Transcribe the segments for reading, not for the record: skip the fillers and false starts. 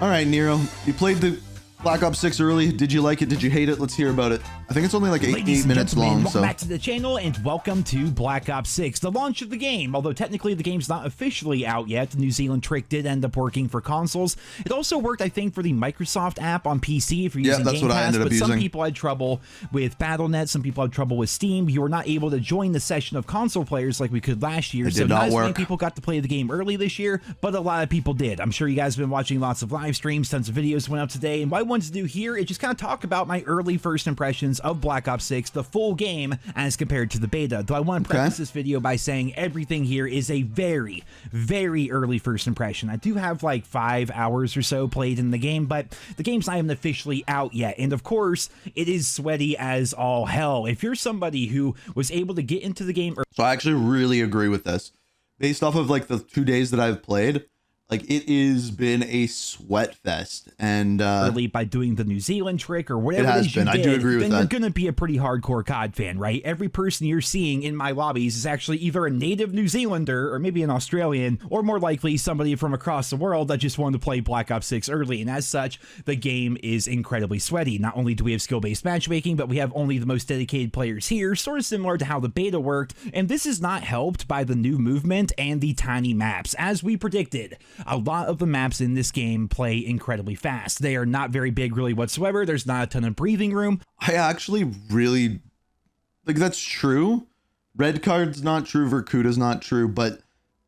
All right, Nero, you played the Black Ops 6 early. Did you like it? Did you hate it? Let's hear about it. I think it's only like 8 minutes long. Welcome back to the channel and welcome to Black Ops 6, the launch of the game. Although technically the game's not officially out yet, the New Zealand trick did end up working for consoles. It also worked, I think, for the Microsoft app on PC if you're using that's Game what I Pass, ended up but some using. people had trouble with Battle.net, some people had trouble with Steam. You were not able to join the session of console players like we could last year. It So did not not as many work. people got to play the game early this year, but a lot of people did. I'm sure you guys have been watching lots of live streams, tons of videos went up today, and what I wanted to do here is just kind of talk about my early first impressions of Black Ops 6, the full game, as compared to the beta. Though I want to preface this video by saying everything here is a very, very early first impression. I do have like 5 hours or so played in the game, but the game's not even officially out yet. And of course, it is sweaty as all hell. If you're somebody who was able to get into the game So I actually really agree with this. Based off of like the 2 days that I've played, like it has been a sweat fest, and early by doing the New Zealand trick or whatever It has it is you been. I do did, agree with then that. you're gonna be a pretty hardcore COD fan, right? Every person you're seeing in my lobbies is actually either a native New Zealander or maybe an Australian, or more likely somebody from across the world that just wanted to play Black Ops 6 early. And as such, the game is incredibly sweaty. Not only do we have skill-based matchmaking, but we have only the most dedicated players here, sort of similar to how the beta worked. And this is not helped by the new movement and the tiny maps. As we predicted, a lot of the maps in this game play incredibly fast. They are not very big really whatsoever. There's not a ton of breathing room. I actually really like that's true. Red Card's not true, Verkuta's not true, but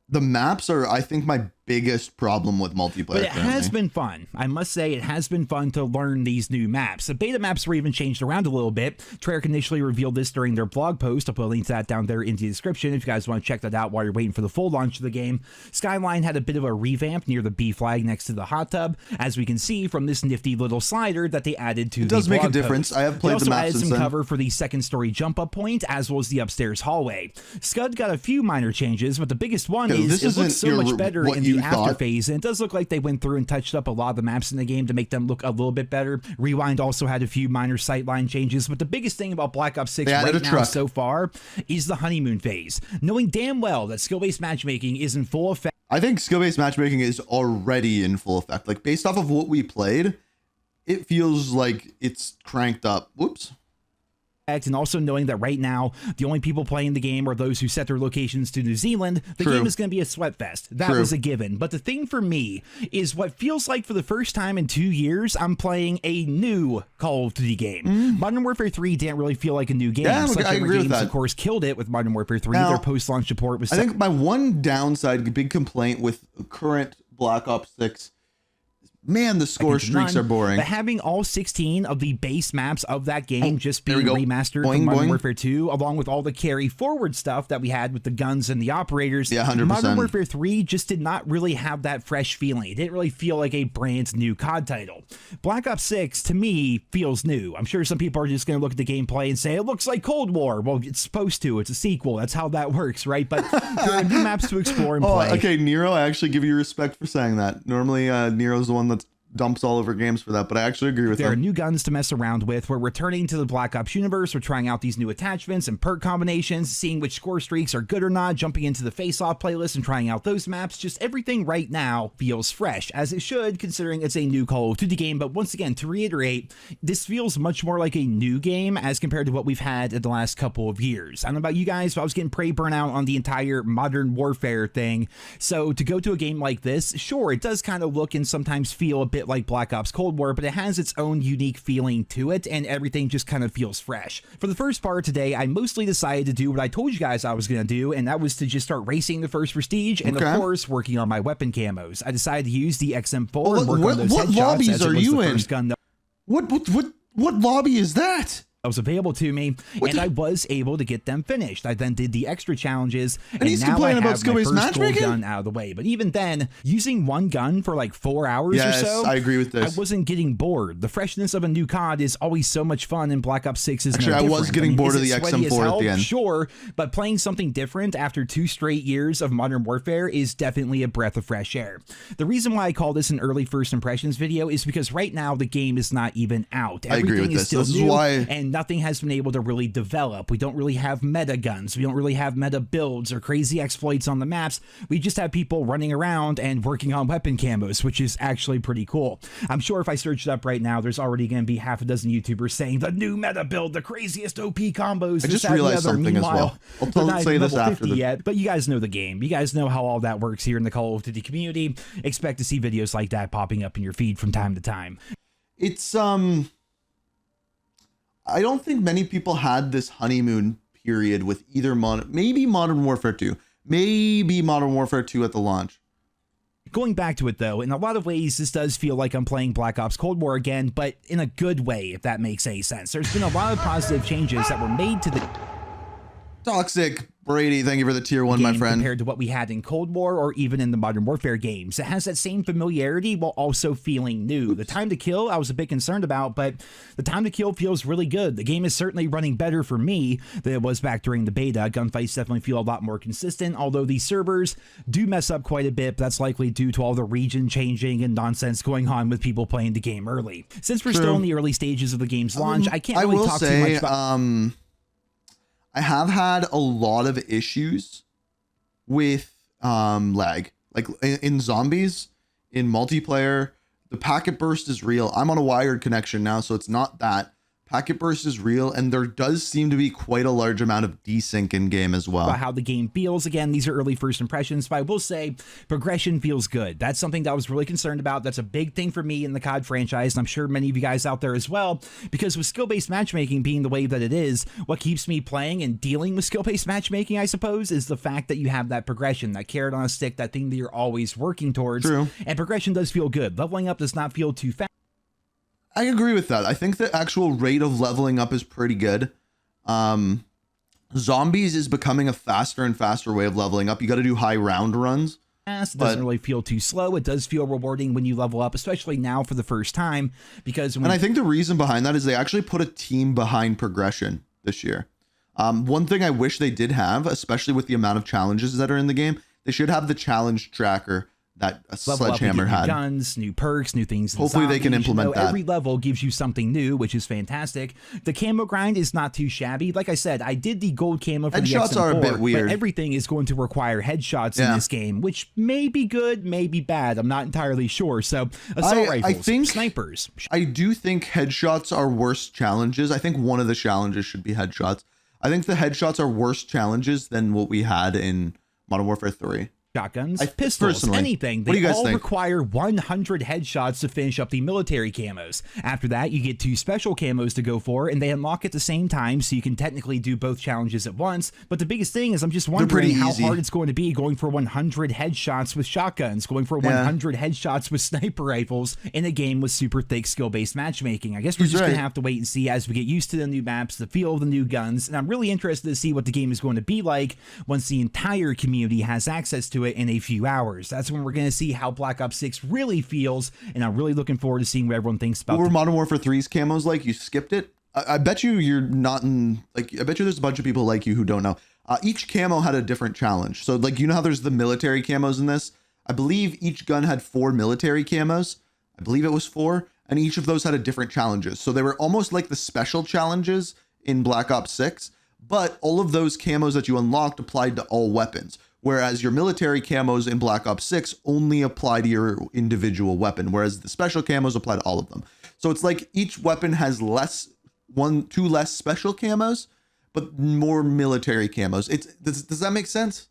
the maps are, I think, my biggest problem with multiplayer. But it has currently. been fun. I must say it has been fun to learn these new maps. The beta maps were even changed around a little bit. Treyarch initially revealed this during their blog post. I'll put a link to that down there in the description if you guys want to check that out while you're waiting for the full launch of the game. Skyline had a bit of a revamp near the B flag next to the hot tub, as we can see from this nifty little slider that they added to the It does make a blog difference. post. I have played They the also maps added since some then. cover for the second story jump up point, as well as the upstairs hallway. Scud got a few minor changes, but the biggest one Okay, is this it looks isn't so much your- better what in you the after thought. phase. And it does look like they went through and touched up a lot of the maps in the game to make them look a little bit better. Rewind also had a few minor sightline changes, but the biggest thing about Black Ops 6 They added right a now truck. so far is the honeymoon phase. Knowing damn well that skill-based matchmaking is in full effect I think skill-based matchmaking is already in full effect. Like based off of what we played, it feels like it's cranked up. Whoops. and also knowing that right now the only people playing the game are those who set their locations to New Zealand, the True. game is going to be a sweat fest. That True. was a given. But the thing for me is what feels like for the first time in 2 years, I'm playing a new Call of Duty game. Modern Warfare 3 didn't really feel like a new game. Yeah, I Sledgehammer agree with Games, that. of course, killed it with Modern Warfare 3. Now, Their post-launch support was I think my one downside, big complaint with current Black Ops 6, man, the score streaks are boring. But having all 16 of the base maps of that game just there we being go. remastered Boing, from Modern boing. Warfare 2, along with all the carry forward stuff that we had with the guns and the operators, Yeah, 100%. Modern Warfare 3 just did not really have that fresh feeling. It didn't really feel like a brand new COD title. Black Ops 6, to me, feels new. I'm sure some people are just going to look at the gameplay and say, it looks like Cold War. Well, it's supposed to. It's a sequel. That's how that works, right? But there are new maps to explore and Oh, play. okay, Nero, I actually give you respect for saying that. Normally, Nero's the one that dumps all over games for that, but I actually agree with There are him. new guns to mess around with. We're returning to the Black Ops universe. We're trying out these new attachments and perk combinations, seeing which score streaks are good or not, jumping into the face-off playlist and trying out those maps. Just everything right now feels fresh, as it should, considering it's a new Call of Duty game. But once again, to reiterate, this feels much more like a new game as compared to what we've had in the last couple of years. I don't know about you guys, but I was getting pretty burnt out on the entire Modern Warfare thing. So to go to a game like this, sure, it does kind of look and sometimes feel a bit like Black Ops Cold War, but it has its own unique feeling to it, and everything just kind of feels fresh. For the first part today, I mostly decided to do what I told you guys I was going to do, and that was to just start racing the first Prestige, and Okay. of course, working on my weapon camos. I decided to use the XM4 Well, and work on those what headshots, lobbies as it are was you the in? first gun that What lobby is that? was available to me, and I was able to get them finished. I then did the extra challenges, and he's now I complaining about have my skill-based first gold matchmaking? gun out of the way. But even then, using one gun for like 4 hours Yes, or so, I agree with this. I wasn't getting bored. The freshness of a new COD is always so much fun, and Black Ops 6 is Actually, no I was different. getting bored is of the it sweaty as XM4 at hell? the end. Sure, but playing something different after 2 straight years of Modern Warfare is definitely a breath of fresh air. The reason why I call this an early first impressions video is because right now the game is not even out. I agree Everything with is this. still This is new, why- and nothing has been able to really develop. We don't really have meta guns. We don't really have meta builds or crazy exploits on the maps. We just have people running around and working on weapon camos, which is actually pretty cool. I'm sure if I search it up right now, there's already going to be half a dozen YouTubers saying the new meta build, the craziest OP combos. I just realized something as well. I'll say this after yet, but you guys know the game. You guys know how all that works here in the Call of Duty community. Expect to see videos like that popping up in your feed from time to time. It's I don't think many people had this honeymoon period with either maybe Modern Warfare 2, maybe Modern Warfare 2 at the launch. Going back to it though, in a lot of ways, this does feel like I'm playing Black Ops Cold War again, but in a good way, if that makes any sense. There's been a lot of positive changes that were made to the Toxic Brady, thank you for the tier 1, my friend. Compared to what we had in Cold War or even in the Modern Warfare games. It has that same familiarity while also feeling new. The time to kill, I was a bit concerned about, but the time to kill feels really good. The game is certainly running better for me than it was back during the beta. Gunfights definitely feel a lot more consistent, although these servers do mess up quite a bit, but that's likely due to all the region changing and nonsense going on with people playing the game early. Since we're still in the early stages of the game's launch, I can't really talk too much about... I have had a lot of issues with lag. Like in zombies, in multiplayer, the packet burst is real. I'm on a wired connection now, so it's not that. Packet burst is real, and there does seem to be quite a large amount of desync in game as well. About how the game feels. Again, these are early first impressions, but I will say progression feels good. That's something that I was really concerned about. That's a big thing for me in the COD franchise, and I'm sure many of you guys out there as well, because with skill-based matchmaking being the way that it is, what keeps me playing and dealing with skill-based matchmaking, I suppose, is the fact that you have that progression, that carrot on a stick, that thing that you're always working towards. True. And progression does feel good. Leveling up does not feel too fast. I agree with that. I think the actual rate of leveling up is pretty good. Zombies is becoming a faster and faster way of leveling up. You got to do high round runs. It doesn't really feel too slow. It does feel rewarding when you level up, especially now for the first time, because and I think the reason behind that is they actually put a team behind progression this year. One thing I wish they did have, especially with the amount of challenges that are in the game, they should have the challenge tracker that a Sledgehammer had. New guns, new perks, new things. Hopefully they can implement that. Every level gives you something new, which is fantastic. The camo grind is not too shabby. Like I said, I did the gold camo for the XM4. Headshots are a bit weird. But everything is going to require headshots in this game, which may be good, may be bad. I'm not entirely sure. So assault rifles, snipers. I do think headshots are worse challenges. I think one of the challenges should be headshots. I think the headshots are worse challenges than what we had in Modern Warfare 3. Shotguns, pistols, anything. They all think? require 100 headshots to finish up the military camos. After that, you get 2 special camos to go for, and they unlock at the same time, so you can technically do both challenges at once. But the biggest thing is I'm just wondering how hard it's going to be going for 100 headshots with shotguns, going for 100 headshots with sniper rifles in a game with super thick skill-based matchmaking. I guess we're just going to have to wait and see as we get used to the new maps, the feel of the new guns, and I'm really interested to see what the game is going to be like once the entire community has access to it in a few hours. That's when we're going to see how Black Ops 6 really feels, and I'm really looking forward to seeing what everyone thinks about. What were Modern Warfare 3's camos like? You skipped it? I bet you're not in, like, I bet you there's a bunch of people like you who don't know. Each camo had a different challenge. So, like, you know how there's the military camos in this? I believe each gun had 4 military camos. I believe it was 4, and each of those had a different challenges. So they were almost like the special challenges in Black Ops 6, but all of those camos that you unlocked applied to all weapons. Whereas your military camos in Black Ops 6 only apply to your individual weapon, whereas the special camos apply to all of them. So it's like each weapon has two less special camos, but more military camos. Does that make sense?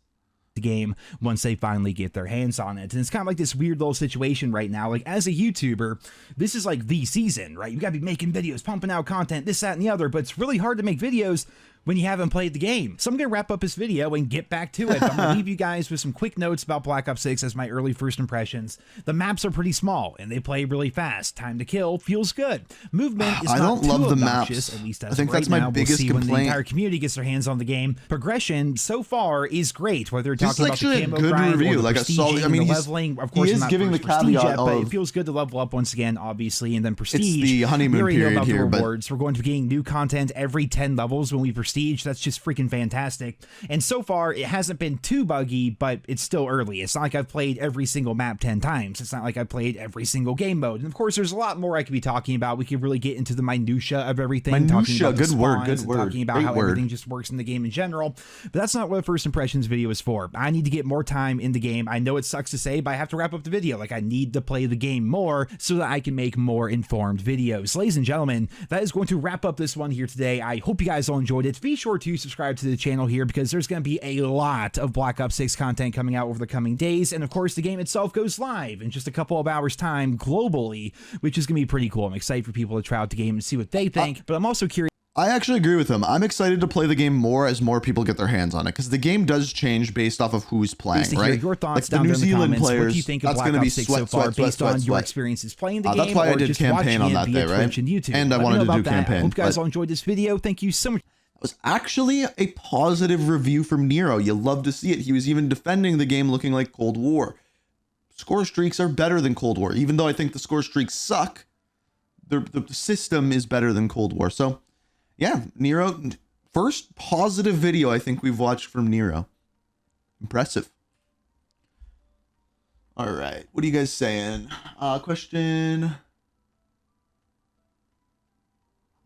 The game once they finally get their hands on it. And it's kind of like this weird little situation right now. Like, as a YouTuber, this is like the season, right? You gotta be making videos, pumping out content, this, that, and the other, but it's really hard to make videos when you haven't played the game. So I'm going to wrap up this video and get back to it. I'm going to leave you guys with some quick notes about Black Ops 6 as my early first impressions. The maps are pretty small and they play really fast. Time to kill feels good. Movement is not too obnoxious, at least as I think right that's my now. biggest we'll see complaint. when the entire community gets their hands on the game. Progression so far is great, whether you're This talking is about the actually camo a good grind review, or the like a solid. I mean, the leveling. Of course, he is I'm not giving the prestige caveat yet, but of it feels good to level up once again, obviously, and then prestige. It's the honeymoon we already know period about here, the but rewards. We're going to be getting new content every 10 levels when we proceed. Prestige. That's just freaking fantastic. And so far, it hasn't been too buggy, but it's still early. It's not like I've played every single map 10 times. It's not like I've played every single game mode. And of course, there's a lot more I could be talking about. We could really get into the minutia of everything. Talking about Good word. talking about Great how word. everything just works in the game in general. But that's not what the first impressions video is for. I need to get more time in the game. I know it sucks to say, but I have to wrap up the video. Like, I need to play the game more so that I can make more informed videos. Ladies and gentlemen, that is going to wrap up this one here today. I hope you guys all enjoyed it. Be sure to subscribe to the channel here because there's going to be a lot of Black Ops 6 content coming out over the coming days. And of course, the game itself goes live in just a couple of hours time globally, which is going to be pretty cool. I'm excited for people to try out the game and see what they think, but I'm also curious. I actually agree with him. I'm excited to play the game more as more people get their hands on it, because the game does change based off of who's playing, To right? hear your thoughts Like the down New there in the Zealand comments. What do you players, think of that's Black going to be Ops 6 so far, based on your experiences playing the game, that's why I or did just campaign watching on it that via day, right? Twitch and YouTube? And I Let me wanted know to do about that. I campaign, hope you guys but- all enjoyed this video. Thank you so much. It was actually a positive review from Nero. You love to see it. He was even defending the game looking like Cold War. Score streaks are better than Cold War. Even though I think the score streaks suck, the system is better than Cold War. So, yeah, Nero, first positive video I think we've watched from Nero. Impressive. All right, what are you guys saying? Question.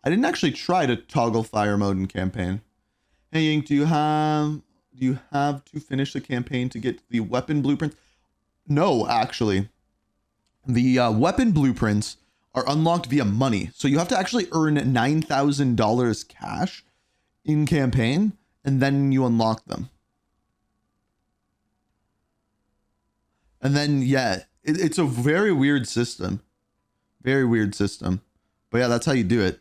I didn't actually try to toggle fire mode in campaign. Hey Yink, do you have to finish the campaign to get the weapon blueprints? No, actually. The weapon blueprints are unlocked via money. So you have to actually earn $9,000 cash in campaign, and then you unlock them. And then, yeah, it's a very weird system. Very weird system. But yeah, that's how you do it.